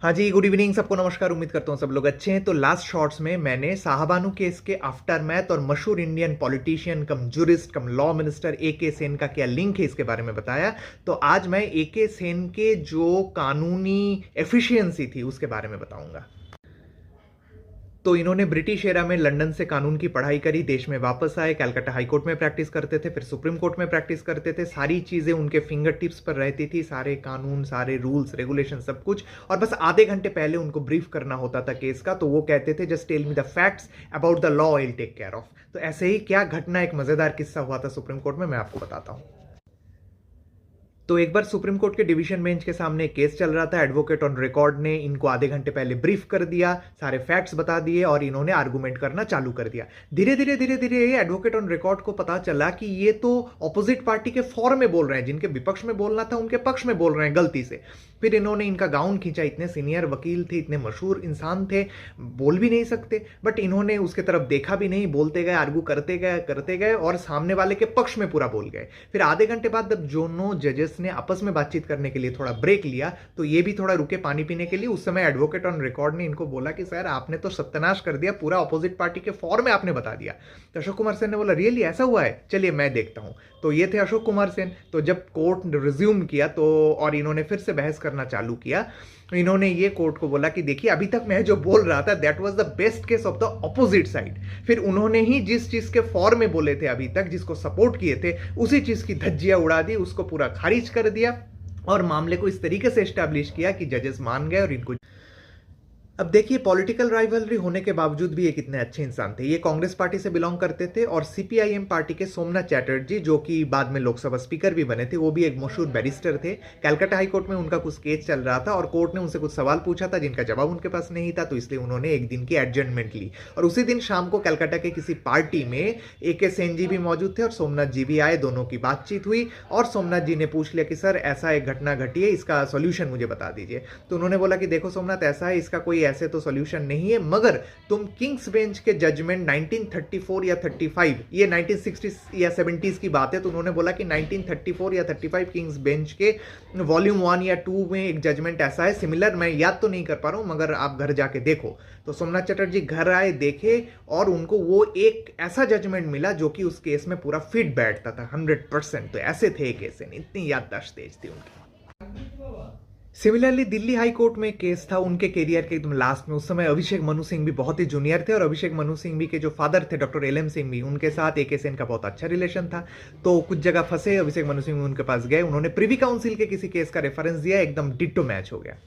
हाँ जी, good evening सबको नमस्कार। उम्मीद करता हूँ सब लोग अच्छे हैं। तो लास्ट शॉर्ट्स में मैंने शाहबानो केस के आफ्टर मैथ और मशहूर इंडियन पॉलिटिशियन कम जूरिस्ट कम लॉ मिनिस्टर ए.के. सेन का क्या लिंक है इसके बारे में बताया। तो आज मैं ए.के. सेन के जो कानूनी एफिशिएंसी थी उसके बारे में बताऊंगा। तो इन्होंने ब्रिटिश एरा में लंदन से कानून की पढ़ाई करी, देश में वापस आए, कलकत्ता हाई कोर्ट में प्रैक्टिस करते थे, फिर सुप्रीम कोर्ट में प्रैक्टिस करते थे। सारी चीज़ें उनके फिंगर टिप्स पर रहती थी, सारे कानून, सारे रूल्स रेगुलेशन सब कुछ। और बस आधे घंटे पहले उनको ब्रीफ करना होता था केस का, तो वो कहते थे just tell me the facts about the law, I will take care of. तो ऐसे ही क्या घटना, एक मजेदार किस्सा हुआ था सुप्रीम कोर्ट में, मैं आपको बताता हूँ। तो एक बार सुप्रीम कोर्ट के डिवीजन बेंच के सामने केस चल रहा था। एडवोकेट ऑन रिकॉर्ड ने इनको आधे घंटे पहले ब्रीफ कर दिया, सारे फैक्ट्स बता दिए और इन्होंने आर्गुमेंट करना चालू कर दिया। धीरे धीरे एडवोकेट ऑन रिकॉर्ड को पता चला कि ये तो ऑपोजिट पार्टी के फॉर में बोल रहे हैं, जिनके विपक्ष में बोलना था उनके पक्ष में बोल रहे हैं गलती से। फिर इन्होंने इनका गाउन खींचा, इतने सीनियर वकील थे, इतने मशहूर इंसान थे, बोल भी नहीं सकते, बट इन्होंने उसके तरफ देखा भी नहीं, बोलते गए, आर्गू करते गए और सामने वाले के पक्ष में पूरा बोल गए। फिर आधे घंटे बाद जब दोनों जजेस ने आपस में बातचीत करने के लिए थोड़ा ब्रेक लिया, तो ये भी थोड़ा रुके पानी पीने के लिए। उस समय एडवोकेट ऑन रिकॉर्ड ने इनको बोला कि सर आपने तो सत्यानाश कर दिया, पूरा अपोजिट पार्टी के फॉर में आपने बता दिया। तो अशोक कुमार सेन ने बोला रियली ऐसा हुआ है, चलिए मैं देखता हूं। तो ये थे अशोक कुमार सेन। तो जब कोर्ट रिज्यूम किया तो और इन्होंने फिर से बहस करना चालू किया, इन्होंने ये कोर्ट को बोला कि देखिए अभी तक मैं जो बोल रहा था that was the best case of the opposite side. फिर उन्होंने ही जिस चीज के फॉर में बोले थे अभी तक, जिसको सपोर्ट किए थे, उसी चीज की धज्जियां उड़ा दी, उसको पूरा खारिज कर दिया और मामले को इस तरीके से एस्टैब्लिश किया कि जजेस मान गए और इनको। अब देखिए, पॉलिटिकल राइवलरी होने के बावजूद भी ये कितने अच्छे इंसान थे। ये कांग्रेस पार्टी से बिलोंग करते थे और सीपीआईएम पार्टी के सोमनाथ चैटर्जी, जो कि बाद में लोकसभा स्पीकर भी बने थे, वो भी एक मशहूर बैरिस्टर थे। कलकत्ता हाई कोर्ट में उनका कुछ केस चल रहा था और कोर्ट ने उनसे कुछ सवाल पूछा था जिनका जवाब उनके पास नहीं था, तो इसलिए उन्होंने एक दिन की एडजर्नमेंट ली। और उसी दिन शाम को कलकत्ता के किसी पार्टी में ए.के. सेन जी भी मौजूद थे और सोमनाथ जी भी आए, दोनों की बातचीत हुई और सोमनाथ जी ने पूछ लिया कि सर ऐसा एक घटना घटी है, इसका सोल्यूशन मुझे बता दीजिए। तो उन्होंने बोला कि देखो सोमनाथ, ऐसा है, इसका कोई ऐसे तो सोल्यूशन नहीं है, मगर तुम किंग्स बेंच के जजमेंट 1934 या 35, ये 1960 या 70s की बात है, तो उन्होंने बोला कि 1934 या 35 किंग्स बेंच के वॉल्यूम 1 या 2 में एक जजमेंट ऐसा है सिमिलर, मैं याद तो नहीं कर पा रहा हूं, मगर आप घर जाके देखो। तो सोमनाथ चटर्जी घर आए, देखे और उनको वो एक ऐसा जजमेंट मिला जो कि उस केस में पूरा फिट बैठता था 100%। तो ऐसे थे केस, इतनी याददाश्त तेज थी उनकी। सिमिलरली दिल्ली हाई कोर्ट में केस था उनके कैरियर के एकदम लास्ट में। उस समय अभिषेक मनु सिंह भी बहुत ही जूनियर थे और अभिषेक मनु सिंह भी के जो फादर थे डॉक्टर एल.एम. सिंह भी, उनके साथ ए.के. सेन का बहुत अच्छा रिलेशन था। तो कुछ जगह फंसे, अभिषेक मनु सिंह उनके पास गए, उन्होंने प्रिवी काउंसिल के किसी केस का रेफरेंस दिया, एकदम डिट्टो मैच हो गया।